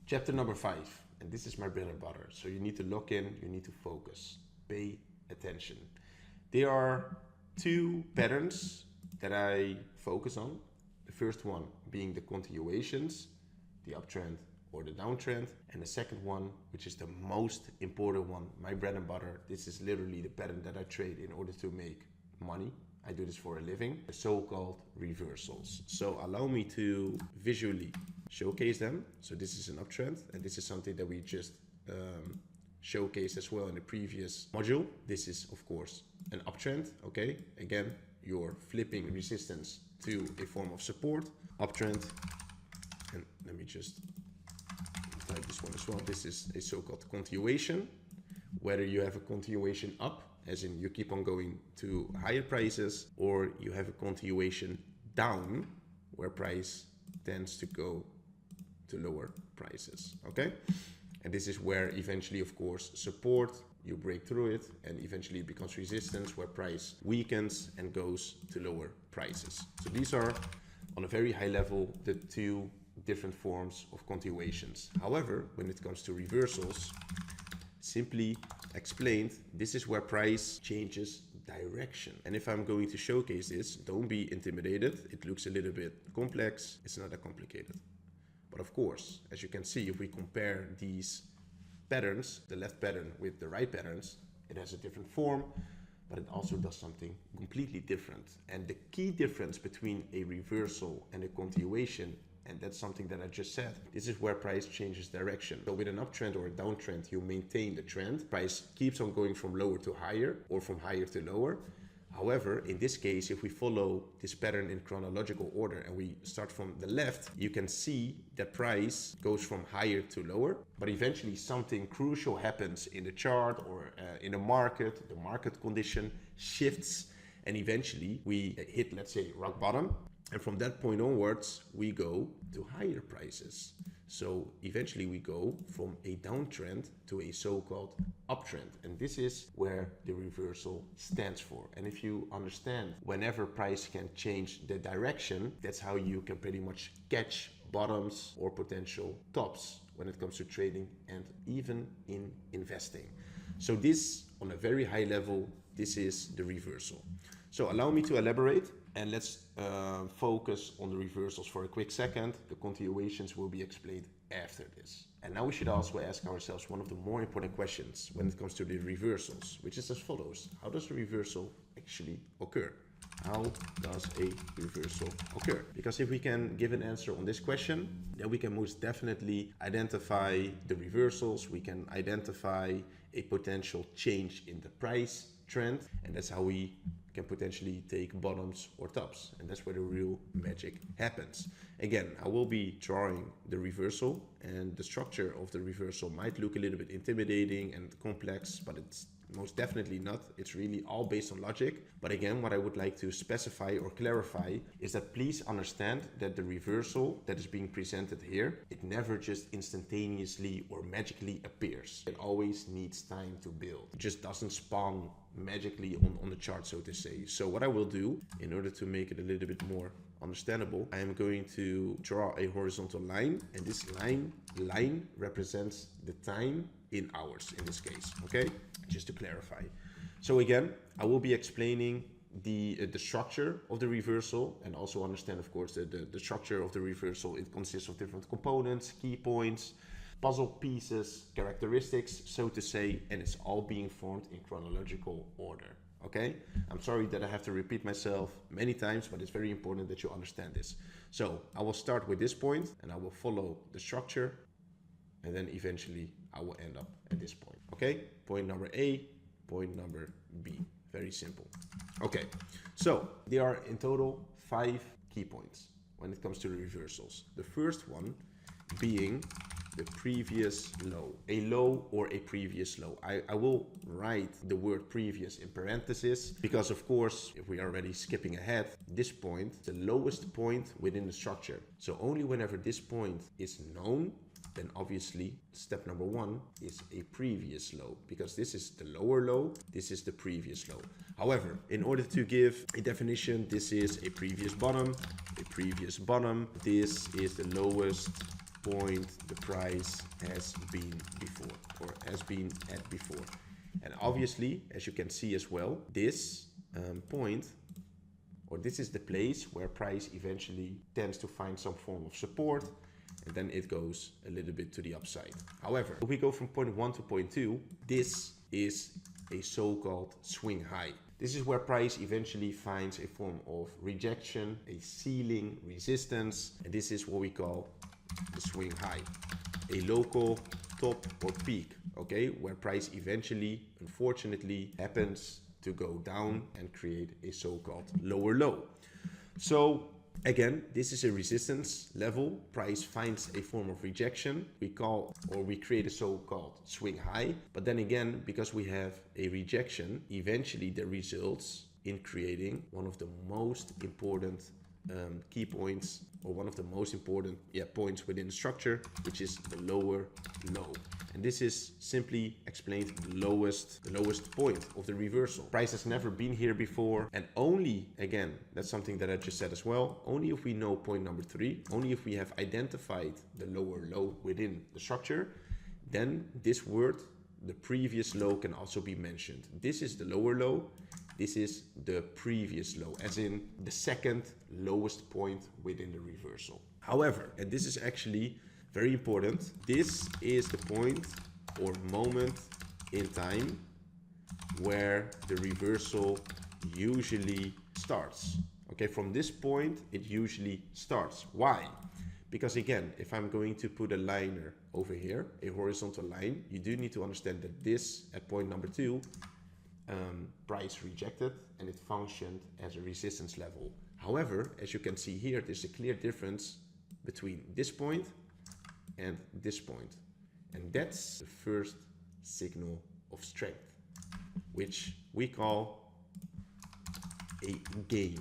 Chapter number 5, and this is my bread and butter. So you need to lock in, you need to focus, pay attention. There are two patterns that I focus on. The first one being the continuations, the uptrend or the downtrend. And the second one, which is the most important one, my bread and butter. This is literally the pattern that I trade in order to make money. I do this for a living, the so-called reversals. So allow me to visually showcase them. So this is an uptrend, and this is something that we just showcased as well in the previous module. This is, of course, an uptrend, okay? Again, you're flipping resistance to a form of support, uptrend. And let me just type this one as well. This is a so-called continuation. Whether you have a continuation up, as in you keep on going to higher prices, or you have a continuation down, where price tends to go to lower prices, okay? And this is where eventually, of course, support, you break through it, and eventually it becomes resistance, where price weakens and goes to lower prices. So these are, on a very high level, the two different forms of continuations. However, when it comes to reversals, simply explained, this is where price changes direction. And if I'm going to showcase this, don't be intimidated. It looks a little bit complex. It's not that complicated. But of course, as you can see, if we compare these patterns, the left pattern with the right patterns, it has a different form, but it also does something completely different. And the key difference between a reversal and a continuation, and that's something that I just said, this is where price changes direction. So with an uptrend or a downtrend, you maintain the trend. Price keeps on going from lower to higher or from higher to lower. However, in this case, if we follow this pattern in chronological order and we start from the left, you can see that price goes from higher to lower, but eventually something crucial happens in the chart or in the market condition shifts, and eventually we hit, let's say, rock bottom. And from that point onwards, we go to higher prices. So eventually we go from a downtrend to a so-called uptrend. And this is where the reversal stands for. And if you understand, whenever price can change the direction, that's how you can pretty much catch bottoms or potential tops when it comes to trading and even in investing. So this, on a very high level, this is the reversal. So allow me to elaborate, and let's focus on the reversals for a quick second. The continuations will be explained after this. And now we should also ask ourselves one of the more important questions when it comes to the reversals, which is as follows. How does a reversal actually occur? How does a reversal occur? Because if we can give an answer on this question, then we can most definitely identify the reversals. We can identify a potential change in the price trend, and that's how we can potentially take bottoms or tops, and that's where the real magic happens. Again, I will be drawing the reversal, and the structure of the reversal might look a little bit intimidating and complex, but it's most definitely not. It's really all based on logic. But again, what I would like to specify or clarify is that please understand that the reversal that is being presented here, it never just instantaneously or magically appears. It always needs time to build. It just doesn't spawn magically on the chart, so to say. So what I will do, in order to make it a little bit more understandable, I am going to draw a horizontal line, and this line represents the time in hours in this case, okay? Just to clarify. So again, I will be explaining the structure of the reversal, and also understand, of course, the structure of the reversal. It consists of different components, key points, puzzle pieces, characteristics, so to say, and it's all being formed in chronological order. Okay, I'm sorry that I have to repeat myself many times, but it's very important that you understand this. So I will start with this point, and I will follow the structure, and then eventually I will end up at this point. Okay, point number A, point number B. Very simple. Okay, so there are in total 5 key points when it comes to the reversals. The first one being the previous low, a low or a previous low. I will write the word previous in parentheses because, of course, if we are already skipping ahead, this point, the lowest point within the structure. So only whenever this point is known, then obviously step number 1 is a previous low, because this is the lower low, this is the previous low. However, in order to give a definition, this is a previous bottom, this is the lowest point the price has been before, or has been at before. And obviously, as you can see as well, this point, or this is the place where price eventually tends to find some form of support, and then it goes a little bit to the upside. However, if we go from point 1 to point 2, this is a so-called swing high. This is where price eventually finds a form of rejection, a ceiling, resistance, and this is what we call the swing high. A local top or peak, okay, where price eventually, unfortunately, happens to go down and create a so-called lower low. So again, this is a resistance level. Price finds a form of rejection. We create a so-called swing high. But then again, because we have a rejection, eventually that results in creating one of the most important key points, or one of the most important points within the structure, which is the lower low. And this is simply explained the lowest point of the reversal. Price has never been here before, and only, again, that's something that I just said as well, only if we know point number 3, only if we have identified the lower low within the structure, then this word, the previous low, can also be mentioned. This is the lower low. This is the previous low, as in the second lowest point within the reversal. However, and this is actually very important, this is the point or moment in time where the reversal usually starts. Okay, from this point, it usually starts. Why? Because again, if I'm going to put a liner over here, a horizontal line, you do need to understand that this, at point number 2, price rejected and it functioned as a resistance level. However, as you can see here, there's a clear difference between this point and this point. And that's the first signal of strength, which we call a gain.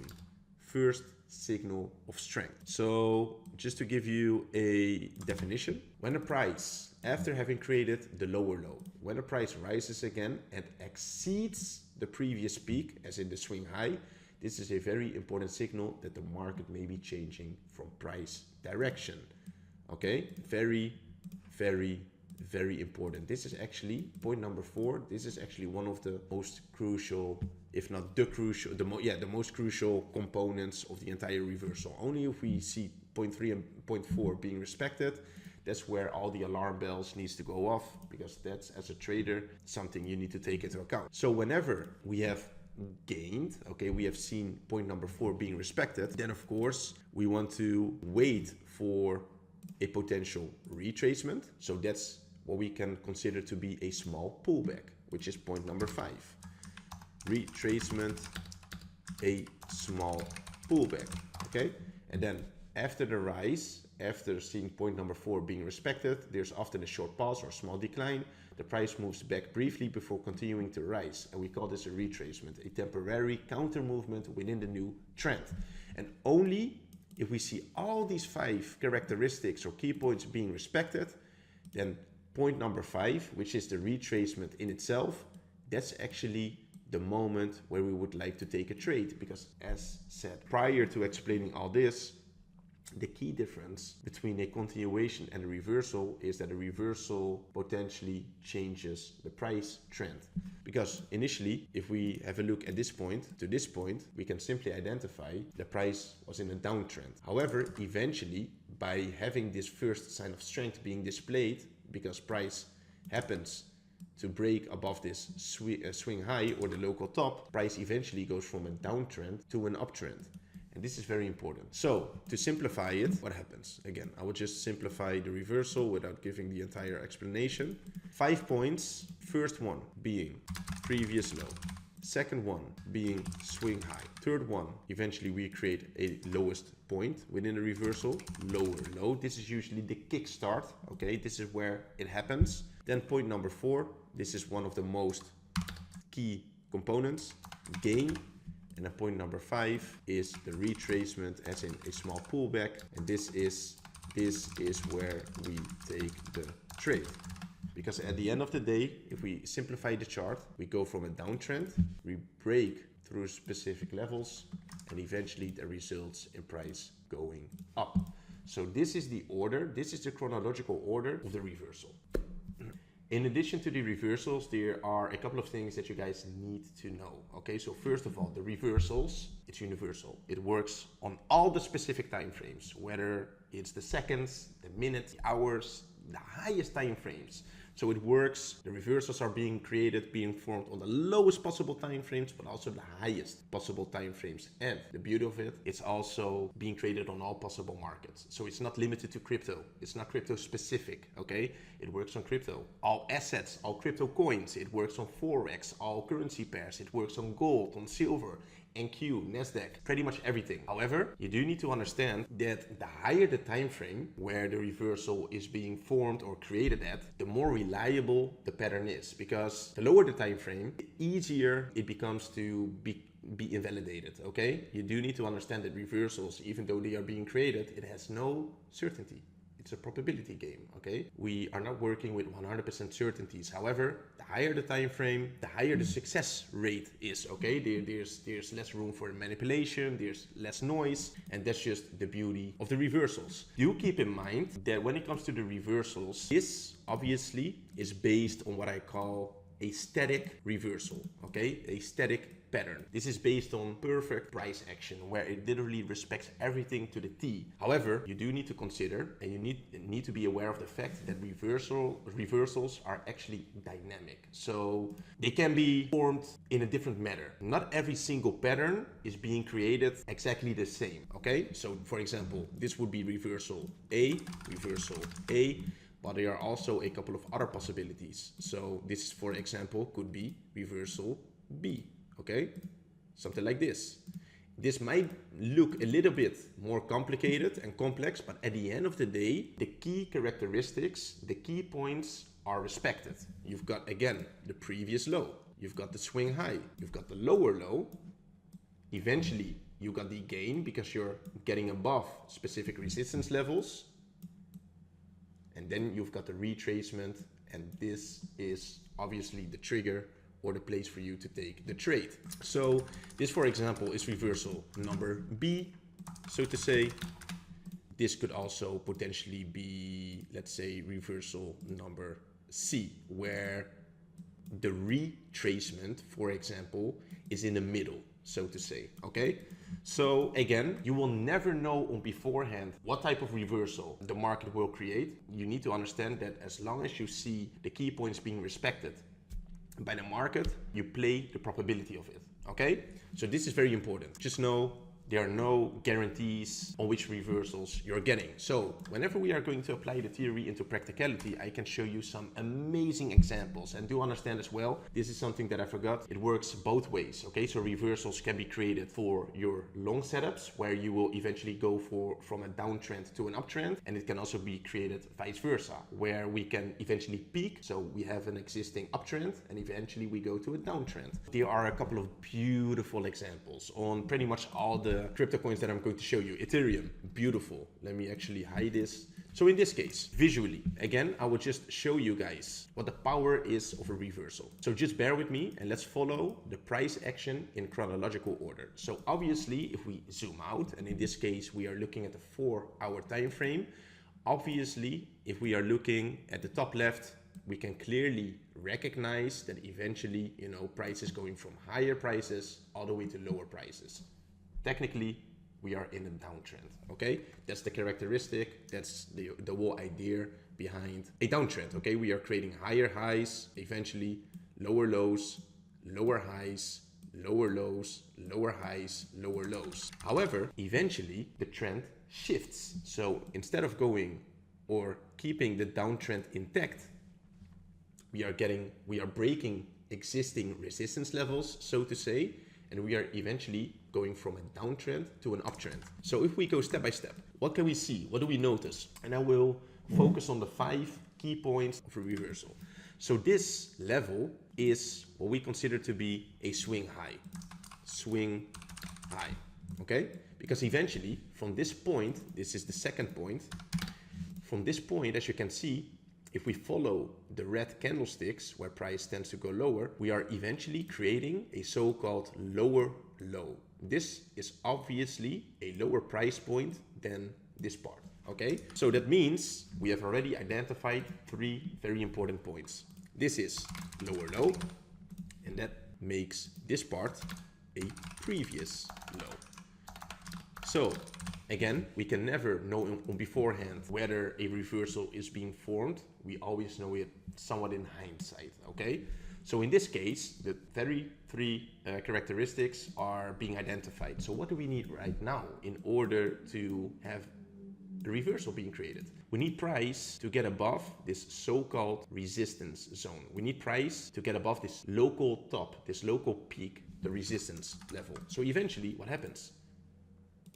First signal of strength. So just to give you a definition, when a price, after having created the lower low, when a price rises again and exceeds the previous peak, as in the swing high, this is a very important signal that the market may be changing from price direction. Okay, very, very, very important. This is actually point number 4. This is actually one of the most crucial, if not the crucial, the most crucial components of the entire reversal. Only if we see point 3 and point 4 being respected, that's where all the alarm bells needs to go off, because that's, as a trader, something you need to take into account. So whenever we have gained, okay, we have seen point number 4 being respected, then of course we want to wait for a potential retracement. So that's what we can consider to be a small pullback, which is point number 5. Retracement, a small pullback, okay? And then after the rise, after seeing point number 4 being respected, there's often a short pause or small decline. The price moves back briefly before continuing to rise, and we call this a retracement, a temporary counter movement within the new trend. And only if we see all these 5 characteristics or key points being respected, then point number 5, which is the retracement in itself, that's actually the moment where we would like to take a trade. Because as said prior to explaining all this, the key difference between a continuation and a reversal is that a reversal potentially changes the price trend. Because initially, if we have a look at this point to this point, we can simply identify the price was in a downtrend. However, eventually, by having this first sign of strength being displayed, because price happens to break above this swing high or the local top, price eventually goes from a downtrend to an uptrend. And this is very important. So to simplify it, what happens? Again, I will just simplify the reversal without giving the entire explanation. 5 points. First one being previous low. Second one being swing high. Third one, eventually we create a lowest point within the reversal, lower low. This is usually the kickstart. Okay, this is where it happens. Then point number 4, this is one of the most key components, gain. And then point number 5 is the retracement, as in a small pullback. And this is where we take the trade. Because at the end of the day, if we simplify the chart, we go from a downtrend, we break through specific levels, and eventually that results in price going up. So this is the order, this is the chronological order of the reversal. In addition to the reversals, there are a couple of things that you guys need to know. Okay, so first of all, the reversals, it's universal. It works on all the specific time frames, whether it's the seconds, the minutes, the hours, the highest time frames. So it works, the reversals are being created, being formed on the lowest possible time frames, but also the highest possible time frames. And the beauty of it, it's also being created on all possible markets. So it's not limited to crypto. It's not crypto specific, okay? It works on crypto. All assets, all crypto coins. It works on Forex, all currency pairs. It works on gold, on silver, NQ, Nasdaq, pretty much everything. However, you do need to understand that the higher the time frame where the reversal is being formed or created at, the more reliable the pattern is. Because the lower the time frame, the easier it becomes to be invalidated, okay? You do need to understand that reversals, even though they are being created, it has no certainty. It's a probability game, okay? We are not working with 100% certainties. However, the higher the time frame, the higher the success rate is, okay? There's less room for manipulation, there's less noise, and that's just the beauty of the reversals. Do keep in mind that when it comes to the reversals, this obviously is based on what I call a static reversal, okay? A static pattern. This is based on perfect price action where it literally respects everything to the T. However, you do need to consider and you need to be aware of the fact that reversals are actually dynamic. So they can be formed in a different manner. Not every single pattern is being created exactly the same, okay? So for example, this would be reversal A, but there are also a couple of other possibilities. So this, for example, could be reversal B. Okay, something like this. This might look a little bit more complicated and complex, but at the end of the day, the key characteristics, the key points are respected. You've got, again, the previous low. You've got the swing high. You've got the lower low. Eventually, you got the gain because you're getting above specific resistance levels. And then you've got the retracement, and this is obviously the trigger or the place for you to take the trade. So this, for example, is reversal number B, so to say. This could also potentially be, let's say, reversal number C, where the retracement, for example, is in the middle, so to say, okay? So again, you will never know on beforehand what type of reversal the market will create. You need to understand that as long as you see the key points being respected by the market, you play the probability of it, okay? So this is very important. Just know there are no guarantees on which reversals you're getting. So whenever we are going to apply the theory into practicality, I can show you some amazing examples. And do understand as well, this is something that I forgot. It works both ways, okay? So reversals can be created for your long setups, where you will eventually go from a downtrend to an uptrend. And it can also be created vice versa, where we can eventually peak. So we have an existing uptrend and eventually we go to a downtrend. There are a couple of beautiful examples on pretty much all the crypto coins that I'm going to show you. Ethereum, beautiful. Let me actually hide this. So in this case, visually, again, I will just show you guys what the power is of a reversal. So just bear with me and let's follow the price action in chronological order. So obviously, if we zoom out, and in this case, we are looking at the 4-hour time frame. Obviously, if we are looking at the top left, we can clearly recognize that eventually, price is going from higher prices all the way to lower prices. Technically, we are in a downtrend, okay? That's the characteristic, that's the whole idea behind a downtrend, okay? We are creating higher highs, eventually lower lows, lower highs, lower lows, lower highs, lower lows. However, eventually the trend shifts. So instead of going or keeping the downtrend intact, we are breaking existing resistance levels, so to say, and we are eventually going from a downtrend to an uptrend. So if we go step by step, what can we see? What do we notice? And I will focus on the 5 key points of a reversal. So this level is what we consider to be a swing high. Swing high, okay? Because eventually from this point, this is the second point, from this point, as you can see, if we follow the red candlesticks where price tends to go lower, we are eventually creating a so-called lower low. This is obviously a lower price point than this part, okay? So that means we have already identified 3 very important points. This is lower low, and that makes this part a previous low. So again, we can never know on beforehand whether a reversal is being formed. We always know it somewhat in hindsight, okay? So in this case, the very 3 characteristics are being identified. So what do we need right now in order to have a reversal being created? We need price to get above this so-called resistance zone. We need price to get above this local top, this local peak, the resistance level. So eventually what happens?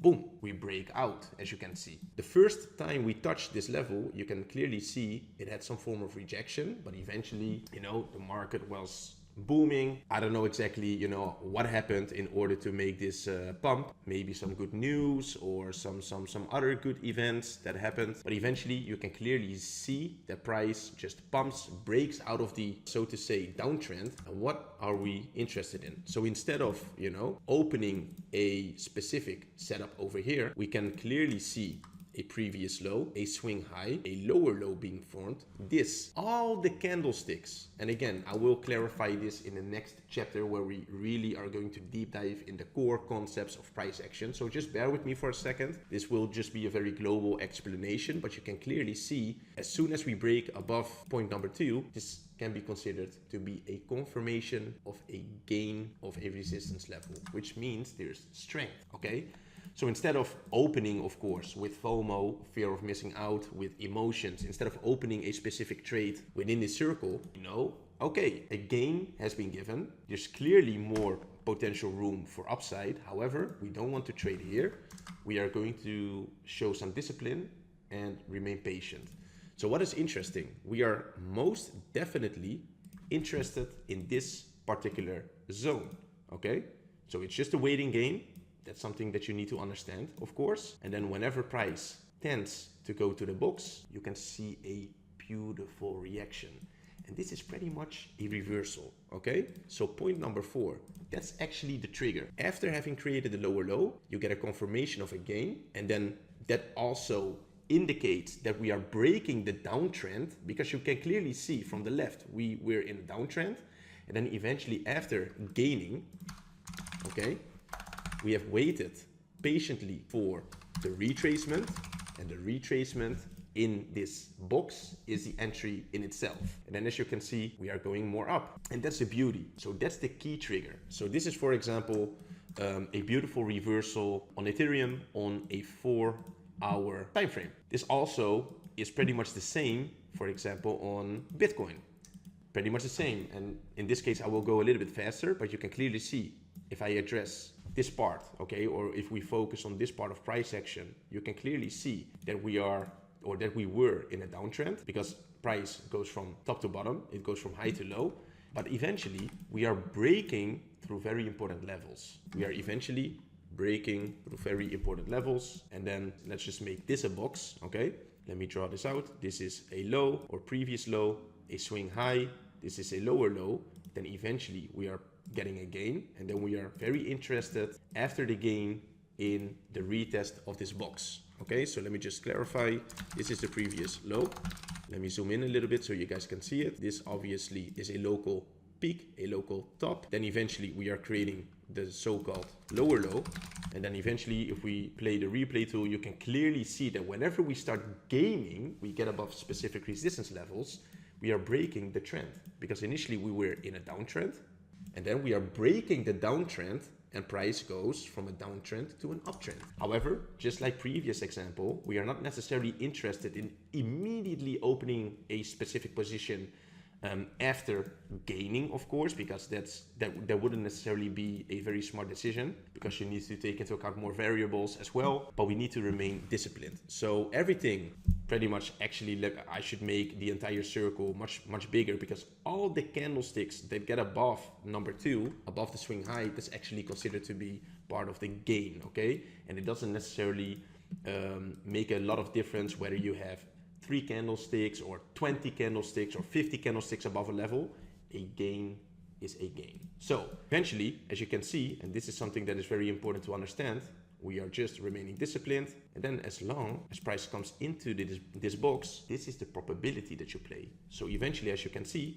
Boom, we break out, as you can see. The first time we touched this level, you can clearly see it had some form of rejection, but eventually, you know, the market was booming. I don't know exactly, you know, what happened in order to make this pump. Maybe some good news or some other good events that happened. But eventually you can clearly see the price just pumps, breaks out of the, so to say, downtrend. And what are we interested in? So instead of, you know, opening a specific setup over here, we can clearly see a previous low, a swing high, a lower low being formed. This, all the candlesticks. And again, I will clarify this in the next chapter where we really are going to deep dive in the core concepts of price action. So just bear with me for a second. This will just be a very global explanation, but you can clearly see as soon as we break above point number 2, this can be considered to be a confirmation of a gain of a resistance level, which means there's strength, okay? So instead of opening, of course, with FOMO, fear of missing out, with emotions, instead of opening a specific trade within this circle, you know, okay, a gain has been given. There's clearly more potential room for upside. However, we don't want to trade here. We are going to show some discipline and remain patient. So what is interesting? We are most definitely interested in this particular zone, okay? So it's just a waiting game. That's something that you need to understand, of course. And then whenever price tends to go to the box, you can see a beautiful reaction. And this is pretty much a reversal, okay? So point number 4, that's actually the trigger. After having created the lower low, you get a confirmation of a gain. And then that also indicates that we are breaking the downtrend, because you can clearly see from the left, we're in a downtrend. And then eventually after gaining, okay, we have waited patiently for the retracement, and the retracement in this box is the entry in itself. And then as you can see, we are going more up, and that's the beauty. So that's the key trigger. So this is, for example, a beautiful reversal on Ethereum on a 4-hour time frame. This also is pretty much the same, for example, on Bitcoin. Pretty much the same. And in this case, I will go a little bit faster, but you can clearly see if I address this part, okay, or if we focus on this part of price action, you can clearly see that we are, or that we were in a downtrend, because price goes from top to bottom, it goes from high to low, but eventually we are breaking through very important levels. We are eventually breaking through very important levels, and then let's just make this a box, okay? Let me draw this out. This is a low or previous low, a swing high, this is a lower low, then eventually we are getting a gain, and then we are very interested after the gain in the retest of this box. Okay, so let me just clarify. This is the previous low. Let me zoom in a little bit so you guys can see it. This obviously is a local peak, a local top. Then eventually we are creating the so-called lower low. And then eventually if we play the replay tool, you can clearly see that whenever we start gaining, we get above specific resistance levels, we are breaking the trend. Because initially we were in a downtrend, and then we are breaking the downtrend, and price goes from a downtrend to an uptrend. However, just like previous example, we are not necessarily interested in immediately opening a specific position after gaining, of course, because that wouldn't necessarily be a very smart decision, because you need to take into account more variables as well, but we need to remain disciplined. So everything pretty much, actually, look, I should make the entire circle much bigger, because all the candlesticks that get above number 2, above the swing high, that's actually considered to be part of the gain, okay? And it doesn't necessarily make a lot of difference whether you have 3 candlesticks or 20 candlesticks or 50 candlesticks above a level. A gain is a gain. So eventually, as you can see, and this is something that is very important to understand, we are just remaining disciplined. And then as long as price comes into this box, this is the probability that you play. So eventually, as you can see,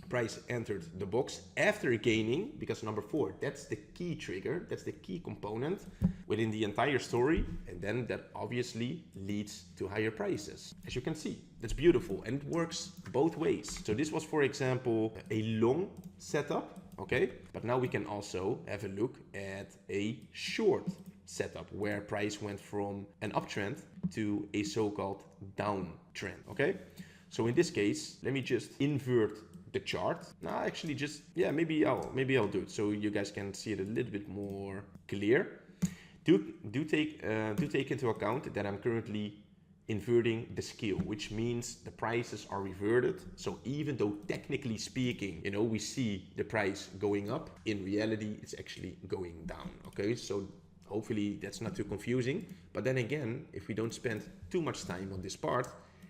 price entered the box after gaining, because number 4, that's the key trigger, that's the key component within the entire story, and then that obviously leads to higher prices. As you can see, that's beautiful, and it works both ways. So this was, for example, a long setup, okay? But now we can also have a look at a short setup where price went from an uptrend to a so-called downtrend, okay? So in this case, let me just invert the chart. No, actually just, yeah, maybe I'll do it so you guys can see it a little bit more clear. Do take into account that I'm currently inverting the scale, which means the prices are reverted. So even though technically speaking, you know, we see the price going up, in reality, it's actually going down, okay? So hopefully that's not too confusing. But then again, if we don't spend too much time on this part,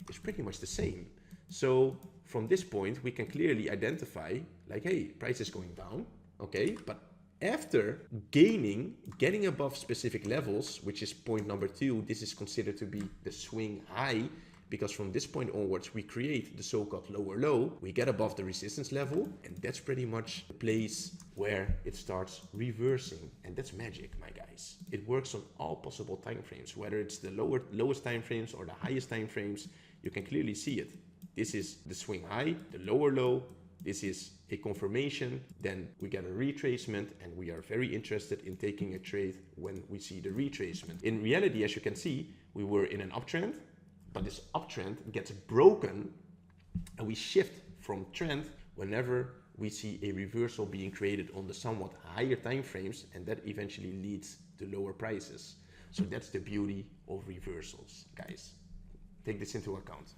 it's pretty much the same. So from this point, we can clearly identify like, hey, price is going down, okay? But after getting above specific levels, which is point number 2, this is considered to be the swing high, because from this point onwards, we create the so-called lower low, we get above the resistance level, and that's pretty much the place where it starts reversing. And that's magic, my guys. It works on all possible time frames, whether it's the lowest time frames or the highest time frames, you can clearly see it. This is the swing high, the lower low. This is a confirmation. Then we get a retracement, and we are very interested in taking a trade when we see the retracement. In reality, as you can see, we were in an uptrend, but this uptrend gets broken, and we shift from trend whenever we see a reversal being created on the somewhat higher time frames, and that eventually leads to lower prices. So that's the beauty of reversals, guys. Take this into account.